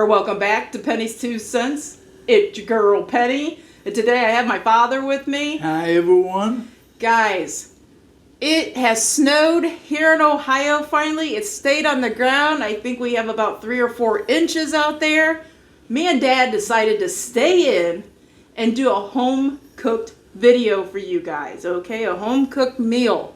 or welcome back to Penny's 2 Cents. It's your girl Penny, and today I have my father with me. Hi everyone. Guys, it has snowed here in Ohio finally. It stayed on the ground. I think we have about 3 or 4 inches out there. Me and Dad decided to stay in and do a home-cooked video for you guys, okay? A home-cooked meal.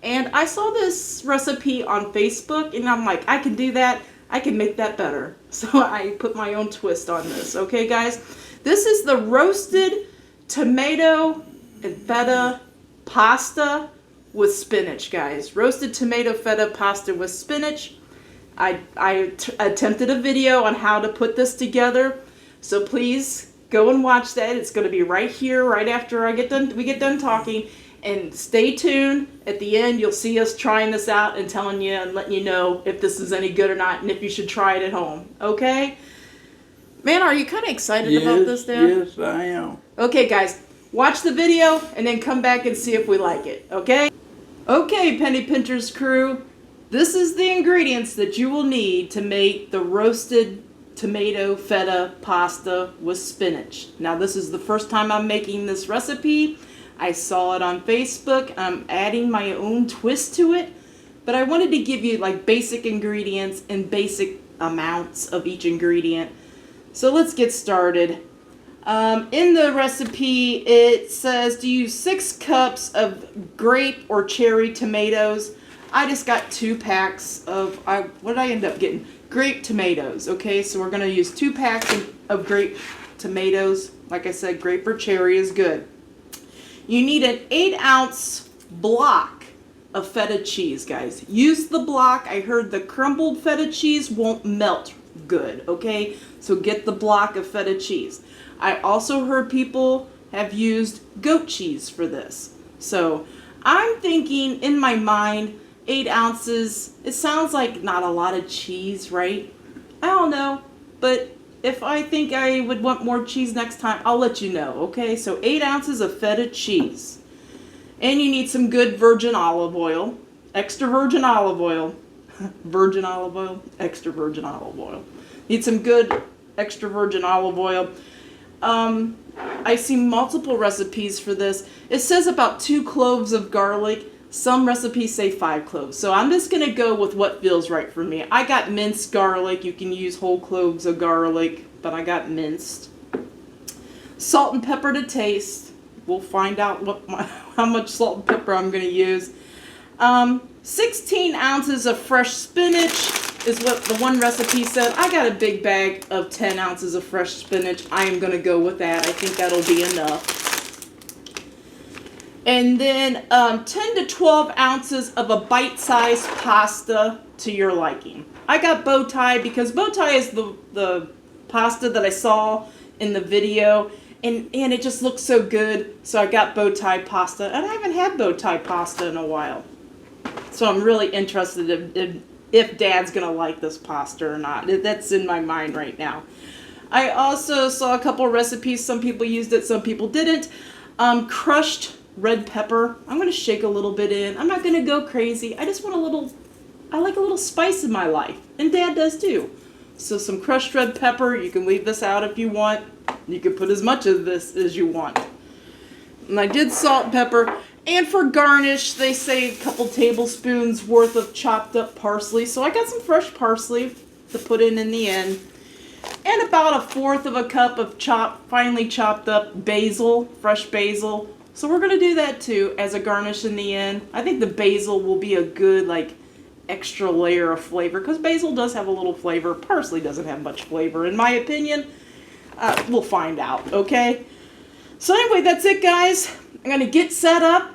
And I saw this recipe on Facebook, and I'm like, I can do that. I can make that better. So I put my own twist on this, okay, guys? This is the roasted tomato and feta pasta with spinach, guys. Roasted tomato feta pasta with spinach. I attempted a video on how to put this together, so please go and watch that. It's going to be right here, right after we get done talking. And stay tuned. At the end, you'll see us trying this out and telling you and letting you know if this is any good or not and if you should try it at home. Okay? Man, are you kind of excited about this, Dad? Yes, I am. Okay, guys. Watch the video and then come back and see if we like it. Okay? Okay, Penny Pinchers crew. This is the ingredients that you will need to make the roasted tomato feta pasta with spinach. Now, this is the first time I'm making this recipe. I saw it on Facebook. I'm adding my own twist to it, but I wanted to give you like basic ingredients and basic amounts of each ingredient. So let's get started. In the recipe, it says to use 6 cups of grape or cherry tomatoes. I just got 2 packs of, what did I end up getting? Grape tomatoes, okay? So we're gonna use 2 packs of grape tomatoes. Like I said, grape or cherry is good. You need an 8-ounce block of feta cheese, guys. Use the block. I heard the crumbled feta cheese won't melt good, okay? So get the block of feta cheese. I also heard people have used goat cheese for this. So I'm thinking in my mind, 8 ounces, it sounds like not a lot of cheese, right? I don't know, but if I think I would want more cheese next time, I'll let you know, okay? So 8 ounces of feta cheese. And you need some good virgin olive oil, extra virgin olive oil, virgin olive oil, extra virgin olive oil. Need some good extra virgin olive oil. I see multiple recipes for this. It says about 2 cloves of garlic. Some recipes say 5 cloves. So I'm just going to go with what feels right for me. I got minced garlic. You can use whole cloves of garlic, but I got minced. Salt and pepper to taste. We'll find out how much salt and pepper I'm going to use. 16 ounces of fresh spinach is what the one recipe said. I got a big bag of 10 ounces of fresh spinach. I am going to go with that. I think that'll be enough. And then 10 to 12 ounces of a bite-sized pasta to your liking. I got bow tie because bow tie is the pasta that I saw in the video. And it just looks so good. So I got bow tie pasta. And I haven't had bow tie pasta in a while. So I'm really interested in if Dad's going to like this pasta or not. That's in my mind right now. I also saw a couple recipes. Some people used it, some people didn't. Crushed red pepper. I'm going to shake a little bit in. I'm not going to go crazy. I just want I like a little spice in my life. And Dad does too. So some crushed red pepper. You can leave this out if you want. You can put as much of this as you want. And I did salt and pepper. And for garnish, they say a couple tablespoons worth of chopped up parsley. So I got some fresh parsley to put in the end. And about 1/4 of a cup of finely chopped up basil, fresh basil. So we're going to do that too as a garnish in the end. I think the basil will be a good extra layer of flavor because basil does have a little flavor. Parsley doesn't have much flavor in my opinion. We'll find out, okay? So anyway, that's it guys. I'm going to get set up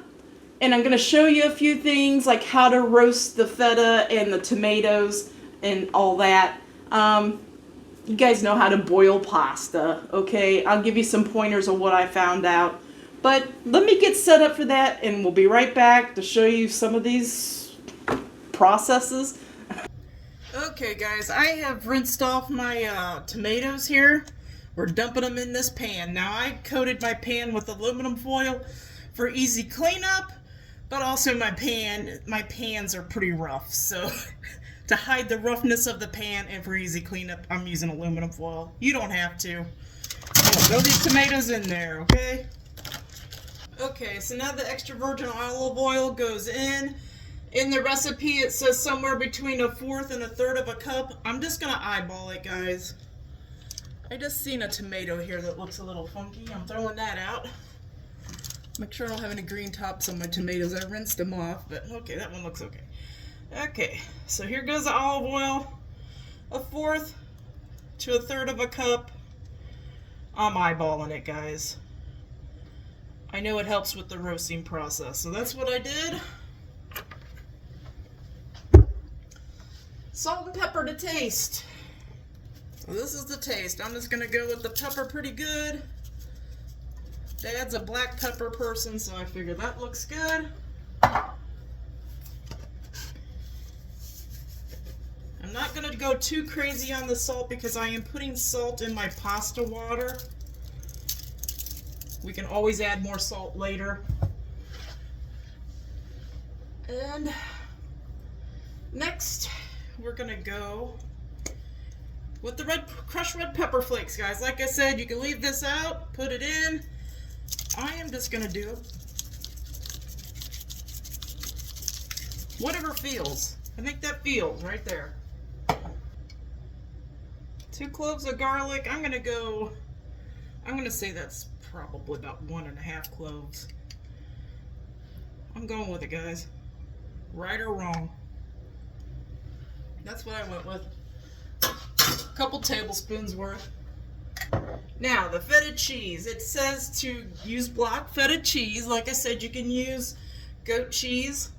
and I'm going to show you a few things like how to roast the feta and the tomatoes and all that. You guys know how to boil pasta, okay? I'll give you some pointers on what I found out. But let me get set up for that, and we'll be right back to show you some of these processes. Okay, guys, I have rinsed off my tomatoes here. We're dumping them in this pan. Now, I coated my pan with aluminum foil for easy cleanup, but also my pans are pretty rough, so To hide the roughness of the pan and for easy cleanup, I'm using aluminum foil. You don't have to. Throw these tomatoes in there, okay? Okay, so now the extra virgin olive oil goes in. In the recipe, it says somewhere between 1/4 and 1/3 of a cup. I'm just gonna eyeball it, guys. I just seen a tomato here that looks a little funky. I'm throwing that out. Make sure I don't have any green tops on my tomatoes. I rinsed them off, but okay, that one looks okay. Okay, so here goes the olive oil. 1/4 to 1/3 of a cup. I'm eyeballing it, guys. I know it helps with the roasting process, so that's what I did. Salt and pepper to taste. So this is the taste. I'm just gonna go with the pepper pretty good. Dad's a black pepper person, so I figure that looks good. I'm not going to go too crazy on the salt because I am putting salt in my pasta water. We can always add more salt later. And next, we're going to go with the crushed red pepper flakes, guys. Like I said, you can leave this out, put it in. I am just going to do whatever feels. I think that feels right there. 2 cloves of garlic. I'm gonna say that's probably about 1.5 cloves. I'm going with it, guys. Right or wrong. That's what I went with. A couple tablespoons worth. Now, the feta cheese. It says to use block feta cheese. Like I said, you can use goat cheese.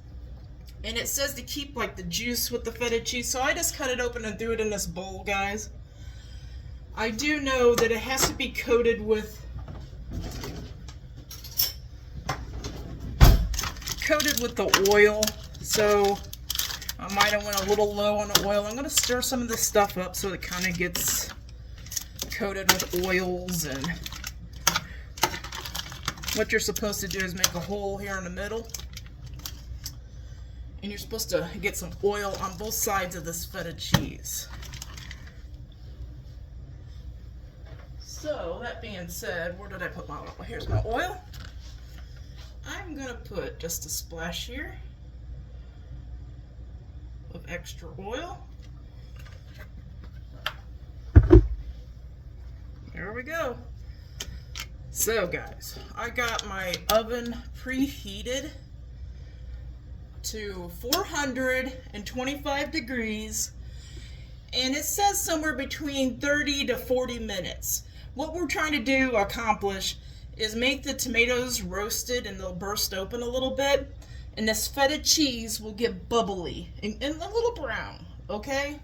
And it says to keep like the juice with the feta cheese. So I just cut it open and threw it in this bowl, guys. I do know that it has to be coated with the oil, so I might have went a little low on the oil. I'm going to stir some of this stuff up so it kind of gets coated with oils. And what you're supposed to do is make a hole here in the middle, and you're supposed to get some oil on both sides of this feta cheese. So, that being said, where did I put my oil? Here's my oil. I'm going to put just a splash here of extra oil. There we go. So, guys, I got my oven preheated to 425 degrees, and it says somewhere between 30 to 40 minutes. What we're trying to accomplish is make the tomatoes roasted and they'll burst open a little bit, and this feta cheese will get bubbly and a little brown, okay?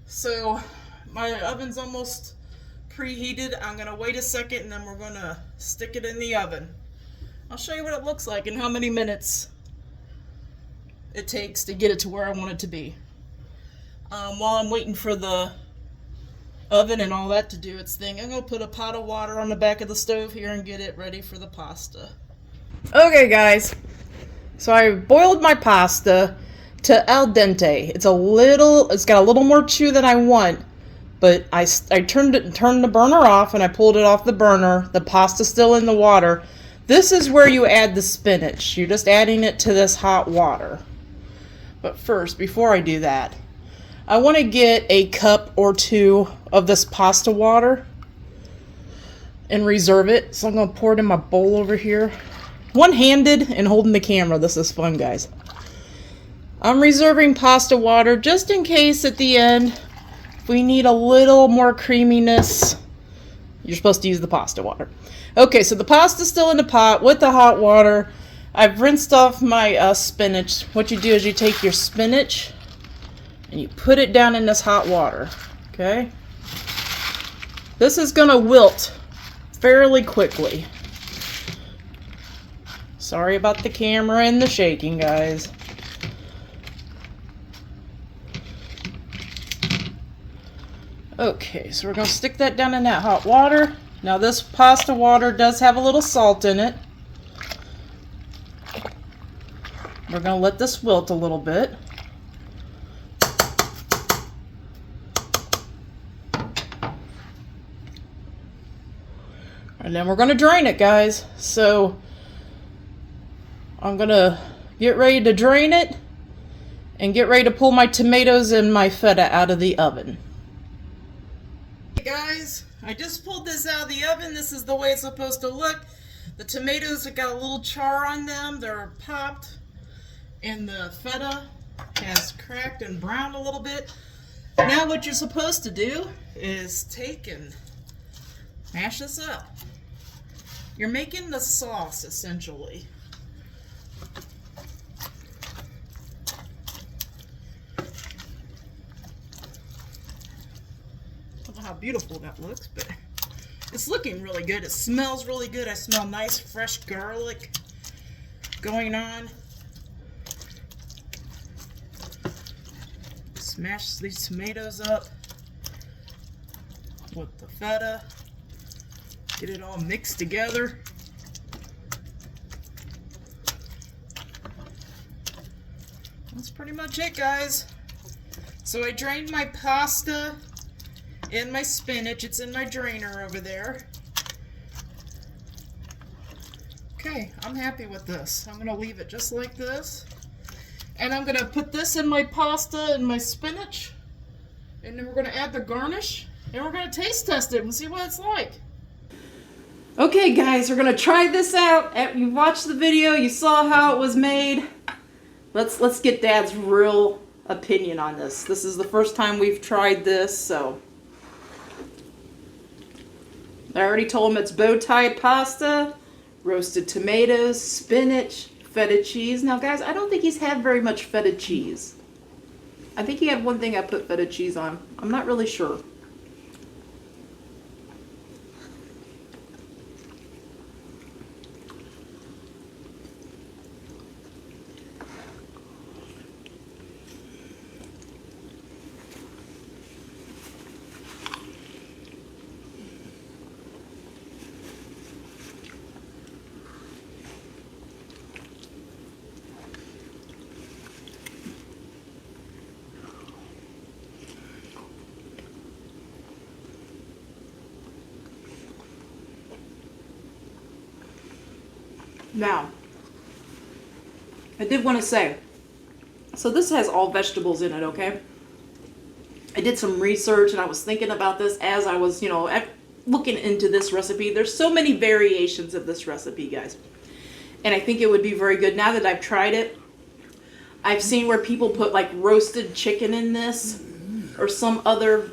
So my oven's almost preheated. I'm gonna wait a second and then we're gonna stick it in the oven. I'll show you what it looks like and how many minutes it takes to get it to where I want it to be. While I'm waiting for the oven and all that to do its thing, I'm going to put a pot of water on the back of the stove here and get it ready for the pasta. Okay, guys, so I boiled my pasta to al dente. It's got a little more chew than I want, but I turned the burner off and I pulled it off the burner. The pasta's still in the water. This is where you add the spinach. You're just adding it to this hot water. But first, before I do that, I want to get a cup or 2 of this pasta water and reserve it. So I'm going to pour it in my bowl over here. One-handed and holding the camera. This is fun, guys. I'm reserving pasta water just in case at the end, if we need a little more creaminess, you're supposed to use the pasta water. Okay, so the pasta's still in the pot with the hot water. I've rinsed off my spinach. What you do is you take your spinach and you put it down in this hot water, okay? This is gonna wilt fairly quickly. Sorry about the camera and the shaking, guys. Okay, so we're gonna stick that down in that hot water. Now this pasta water does have a little salt in it. We're gonna let this wilt a little bit. And then we're going to drain it, guys. So I'm going to get ready to drain it and get ready to pull my tomatoes and my feta out of the oven. Hey guys, I just pulled this out of the oven. This is the way it's supposed to look. The tomatoes have got a little char on them. They're popped. And the feta has cracked and browned a little bit. Now what you're supposed to do is take and mash this up. You're making the sauce, essentially. I don't know how beautiful that looks, but it's looking really good. It smells really good. I smell nice, fresh garlic going on. Smash these tomatoes up with the feta. Get it all mixed together. That's pretty much it, guys. So I drained my pasta and my spinach. It's in my drainer over there. Okay, I'm happy with this. I'm gonna leave it just like this. And I'm gonna put this in my pasta and my spinach. And then we're gonna add the garnish. And we're gonna taste test it and see what it's like. Okay guys, we're gonna try this out. You watched the video, you saw how it was made. Let's get Dad's real opinion on this. This is the first time we've tried this, so. I already told him it's bow tie pasta, roasted tomatoes, spinach, feta cheese. Now guys, I don't think he's had very much feta cheese. I think he had one thing I put feta cheese on. I'm not really sure. Now, I did want to say, so this has all vegetables in it, okay? I did some research and I was thinking about this as I was, looking into this recipe. There's so many variations of this recipe, guys. And I think it would be very good. Now that I've tried it, I've seen where people put like roasted chicken in this or some other,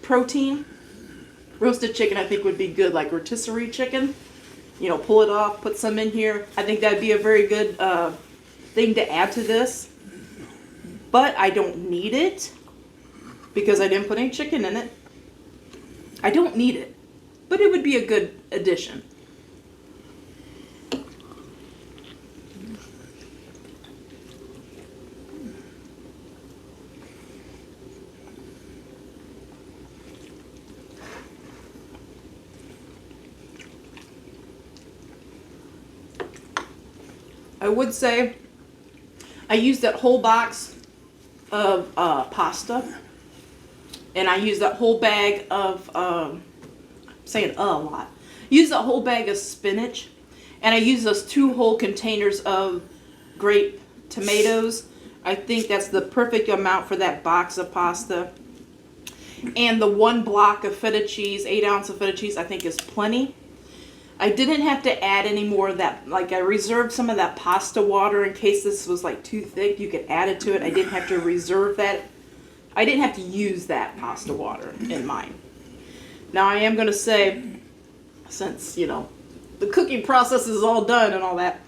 protein. Roasted chicken I think would be good, like rotisserie chicken. Pull it off, put some in here. I think that'd be a very good thing to add to this. But I don't need it because I didn't put any chicken in it. I don't need it, but it would be a good addition. I would say I used that whole box of pasta, and I used that whole bag of, saying a lot, used that whole bag of spinach, and I used those 2 whole containers of grape tomatoes. I think that's the perfect amount for that box of pasta. And the 1 block of feta cheese, 8 ounce of feta cheese, I think is plenty. I didn't have to add any more of that. Like, I reserved some of that pasta water in case this was like too thick. You could add it to it. I didn't have to reserve that. I didn't have to use that pasta water in mine. Now I am going to say, since, the cooking process is all done and all that,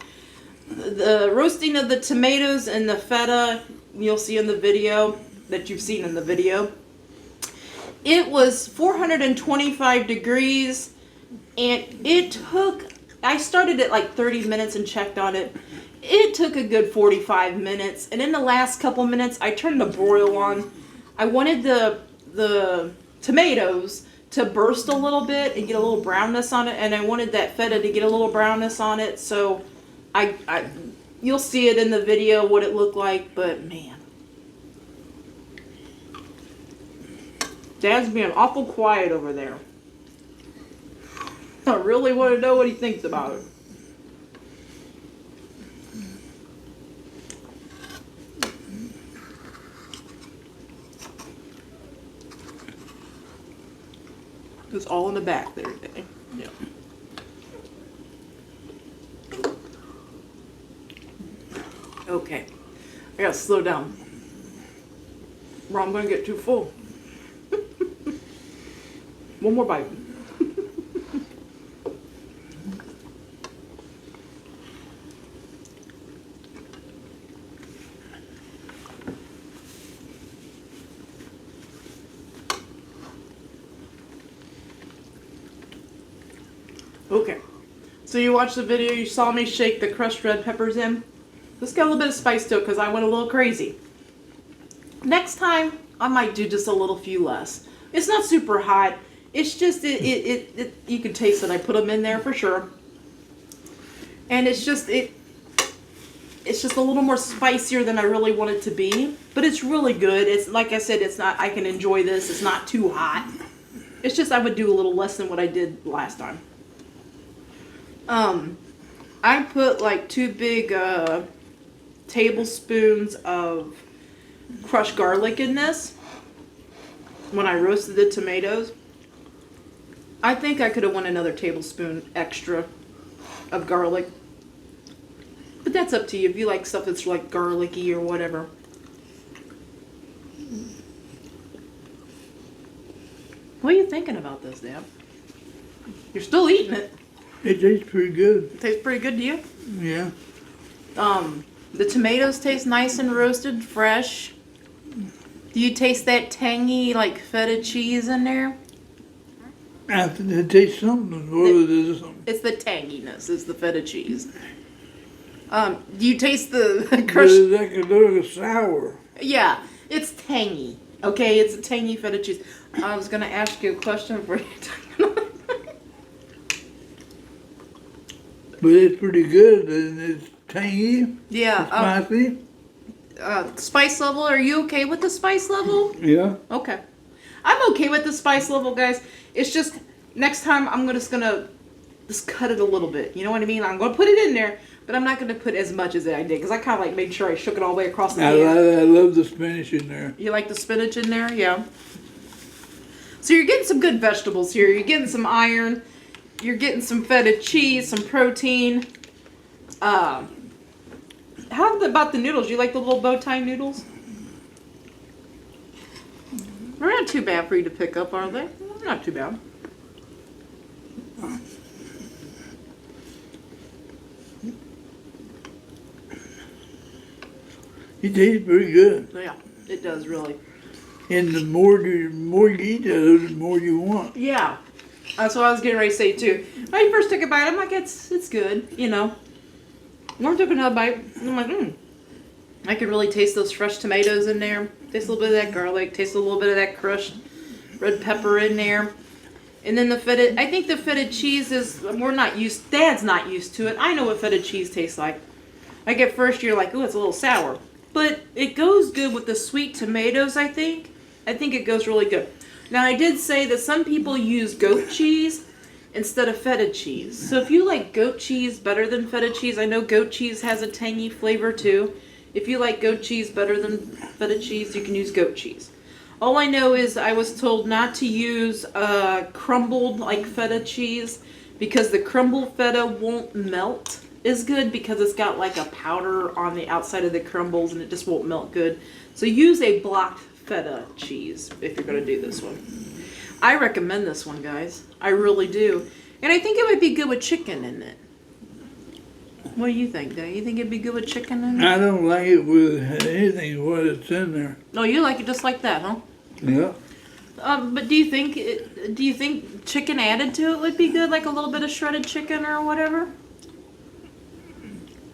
the roasting of the tomatoes and the feta, you'll see in the video, that you've seen in the video, it was 425 degrees. And it took, I started at like 30 minutes and checked on it. It took a good 45 minutes. And in the last couple minutes, I turned the broil on. I wanted the tomatoes to burst a little bit and get a little brownness on it. And I wanted that feta to get a little brownness on it. So you'll see it in the video what it looked like. But man, Dad's being awful quiet over there. I really want to know what he thinks about it. It's all in the back there, Danny. Yeah. Okay. I gotta slow down. Or I'm gonna get too full. One more bite. Okay. So you watched the video, you saw me shake the crushed red peppers in. This got a little bit of spice to it because I went a little crazy. Next time, I might do just a little few less. It's not super hot. It's just, you can taste it. I put them in there for sure. And it's just a little more spicier than I really want it to be. But it's really good. It's, like I said, it's not, I can enjoy this. It's not too hot. It's just I would do a little less than what I did last time. I put like 2 big tablespoons of crushed garlic in this when I roasted the tomatoes. I think I could have won another tablespoon extra of garlic. But that's up to you if you like stuff that's like garlicky or whatever. What are you thinking about this, Dad? You're still eating it. It tastes pretty good. It tastes pretty good to you? Yeah. The tomatoes taste nice and roasted, fresh. Do you taste that tangy, like feta cheese in there? I think it tastes something. What it is something. It's the tanginess, is the feta cheese. Do you taste the crushed? It's like a little sour. Yeah, it's tangy. Okay, it's a tangy feta cheese. I was gonna ask you a question for you. But it's pretty good and it's tangy. Yeah. Spicy. Spice level. Are you okay with the spice level? Yeah. Okay. I'm okay with the spice level, guys. It's just next time I'm just gonna cut it a little bit. You know what I mean? I'm gonna put it in there, but I'm not gonna put as much as I did because I kind of like made sure I shook it all the way across the pan. I love the spinach in there. You like the spinach in there? Yeah. So you're getting some good vegetables here. You're getting some iron. You're getting some feta cheese, some protein. How about the noodles? You like the little bow tie noodles? They're not too bad for you to pick up, are they? Not too bad. It tastes pretty good. So yeah, it does really. And the more you eat it, the more you want. Yeah, that's what I was getting ready to say too. When I first took a bite, I'm like, it's good, you know. When I took another bite, I'm like, I could really taste those fresh tomatoes in there. Taste a little bit of that garlic. Taste a little bit of that crushed red pepper in there. And then the feta, I think the feta cheese is, Dad's not used to it. I know what feta cheese tastes like. Like at first you're like, ooh, it's a little sour. But it goes good with the sweet tomatoes, I think. I think it goes really good. Now I did say that some people use goat cheese instead of feta cheese. So if you like goat cheese better than feta cheese, I know goat cheese has a tangy flavor too. If you like goat cheese better than feta cheese, you can use goat cheese. All I know is I was told not to use crumbled like feta cheese because the crumbled feta won't melt as good because it's got like a powder on the outside of the crumbles and it just won't melt good. So use a blocked feta cheese if you're going to do this one. I recommend this one, guys. I really do. And I think it would be good with chicken in it. What do you think, Dad? You think it'd be good with chicken in it? I don't like it with anything what it's in there. No, you like it just like that, huh? Yeah. But do you think chicken added to it would be good, like a little bit of shredded chicken or whatever?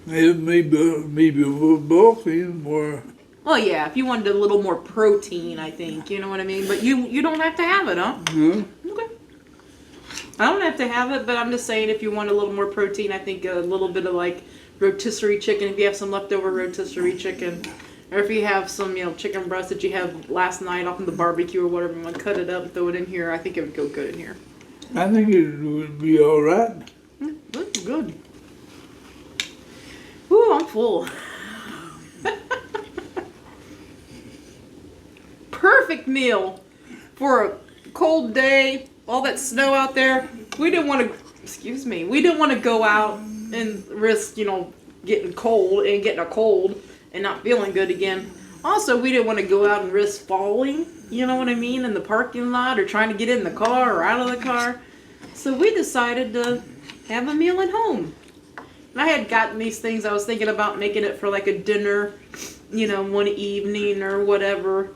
It may be bulky more. Well, yeah, if you wanted a little more protein, I think, you know what I mean? But you don't have to have it, huh? Yeah. Okay. I don't have to have it, but I'm just saying if you want a little more protein, I think a little bit of like rotisserie chicken, if you have some leftover rotisserie chicken, or if you have some, chicken breast that you had last night off in the barbecue or whatever, you want to cut it up and throw it in here, I think it would go good in here. I think it would be all right. That's good. Ooh, I'm full. Perfect meal for a cold day. All that snow out there. We didn't want to. Excuse me. We didn't want to go out and risk, getting cold and getting a cold and not feeling good again. Also, we didn't want to go out and risk falling. You know what I mean? In the parking lot or trying to get in the car or out of the car. So we decided to have a meal at home. And I had gotten these things. I was thinking about making it for like a dinner, one evening or whatever.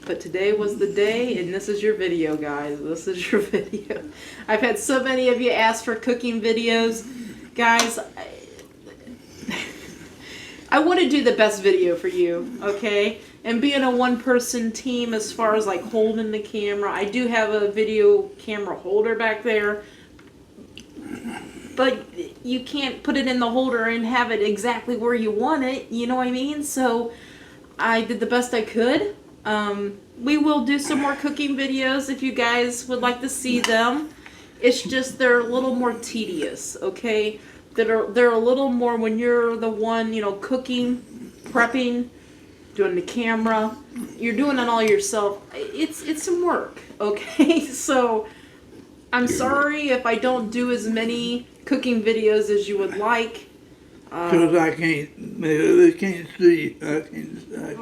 But today was the day, and this is your video, guys. This is your video. I've had so many of you ask for cooking videos. Guys, I want to do the best video for you, okay? And being a one-person team as far as like holding the camera, I do have a video camera holder back there. But you can't put it in the holder and have it exactly where you want it, you know what I mean? So I did the best I could. We will do some more cooking videos if you guys would like to see them. It's just they're a little more tedious, okay? They're a little more when you're the one, cooking, prepping, doing the camera. You're doing it all yourself. It's some work, okay? So I'm sorry if I don't do as many cooking videos as you would like. Because they can't see.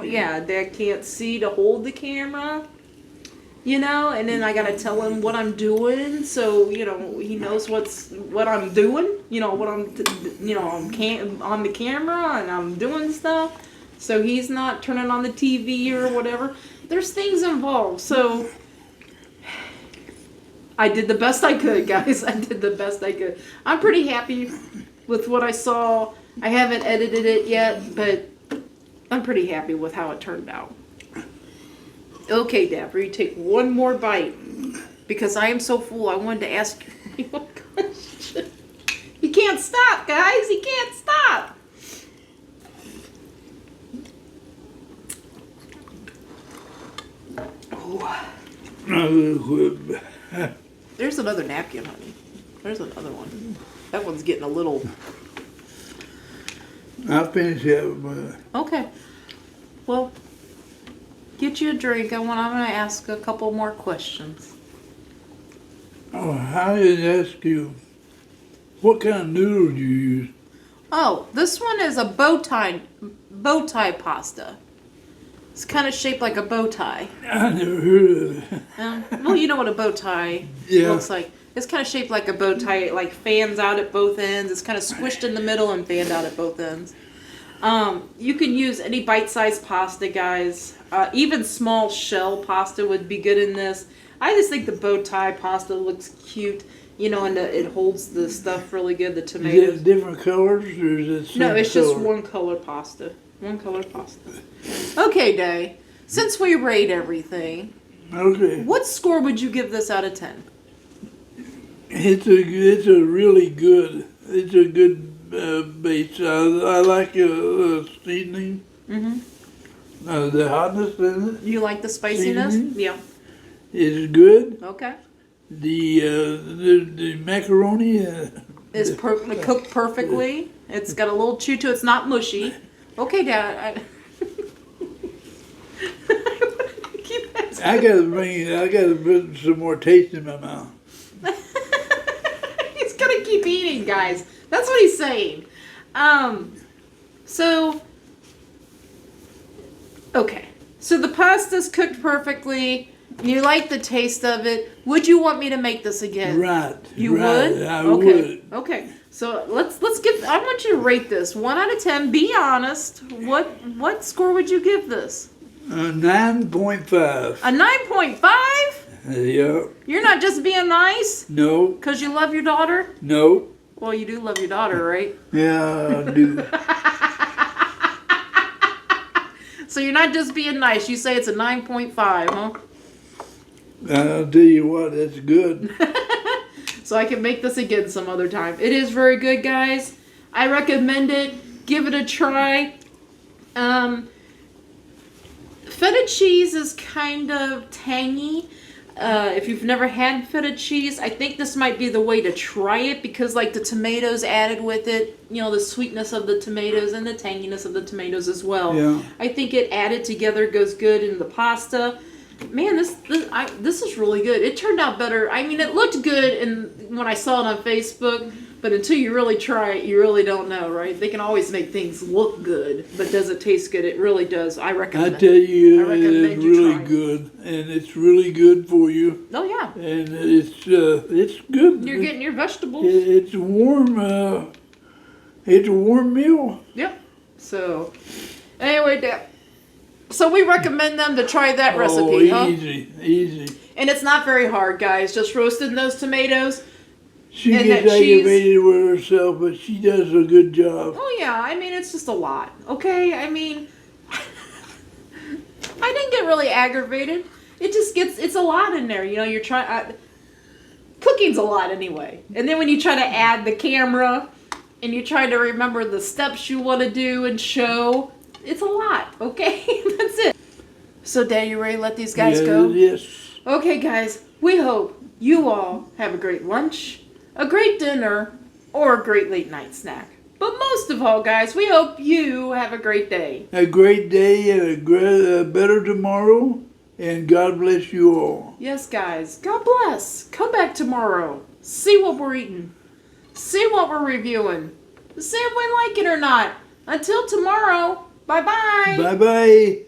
Yeah, they can't see to hold the camera, and then I gotta tell him what I'm doing, so he knows what I'm doing, what I'm on the camera and I'm doing stuff, so he's not turning on the TV or whatever. There's things involved, so I did the best I could, guys. I did the best I could. I'm pretty happy with what I saw. I haven't edited it yet, but I'm pretty happy with how it turned out. Okay, Dapper, you take one more bite. Because I am so full, I wanted to ask you one question. He can't stop, guys. He can't stop. Oh. There's another napkin, honey. There's another one. That one's getting a little... I'll finish it. Okay. Well, get you a drink. I'm going to ask a couple more questions. Oh, I didn't ask you, what kind of noodles you use? Oh, this one is a bow tie pasta. It's kind of shaped like a bow tie. I never heard of it. Well, you know what a bow tie looks like. It's kind of shaped like a bow tie. It like fans out at both ends. It's kind of squished in the middle and fanned out at both ends. You can use any bite-sized pasta, guys. Even small shell pasta would be good in this. I just think the bow tie pasta looks cute, and it holds the stuff really good, the tomatoes. Is it different colors or is it same No, it's color? just one color pasta. One color pasta. Okay, Day. Since we rate everything, Okay. what score would you give this out of 10? It's a really good. It's a good base. I like seasoning. Mm-hmm. The hotness in it You like the spiciness? Seasoning? Yeah. is good. Okay. The macaroni It's cooked perfectly. It's got a little chew to it. It's not mushy. Okay, Dad. I gotta put some more taste in my mouth. He's gonna keep eating, guys. That's what he's saying. So the pasta's cooked perfecly. You like the taste of it. Would you want me to make this again? Right. You right, would? I Okay. would. Okay. So let's get. I want you to rate this 1 out of 10. Be honest. What score would you give this? 9.5. A 9.5? Yeah. You're not just being nice No. because you love your daughter. No. Well, you do love your daughter, right? Yeah, I do. So you're not just being nice. You say it's a 9.5, huh? I'll tell you what, that's good. So I can make this again some other time. It is very good, guys. I recommend it. Give it a try. Feta cheese is kind of tangy. If you've never had feta cheese, I think this might be the way to try it because like the tomatoes added with it, you know, the sweetness of the tomatoes and the tanginess of the tomatoes as well. Yeah. I think it added together goes good in the pasta. Man, this is really good. It turned out better. I mean, it looked good when I saw it on Facebook, but until you really try it, you really don't know, right? They can always make things look good, but does it taste good? It really does. I recommend. I tell you, I recommend it's you really try it. good, and it's really good for you. Oh yeah, And it's good. you're getting your vegetables. It's warm. It's a warm meal. Yep. So, anyway, so we recommend them to try that recipe, huh? Easy. And it's not very hard, guys. Just roasting those tomatoes. She And gets that cheese. aggravated with herself, but she does a good job. Oh yeah, I mean it's just a lot. Okay, I mean, I didn't get really aggravated. It just it's a lot in there. You know, you're trying. Cooking's a lot anyway. And then when you try to add the camera, and you try to remember the steps you want to do and show, it's a lot. Okay, that's it. So, Dad, you ready to let these guys go? Yes. Okay, guys, we hope you all have a great lunch, a great dinner, or a great late night snack. But most of all, guys, we hope you have a great day. A great day and a better tomorrow, and God bless you all. Yes, guys, God bless. Come back tomorrow. See what we're eating. See what we're reviewing. See if we like it or not. Until tomorrow, bye-bye. Bye-bye.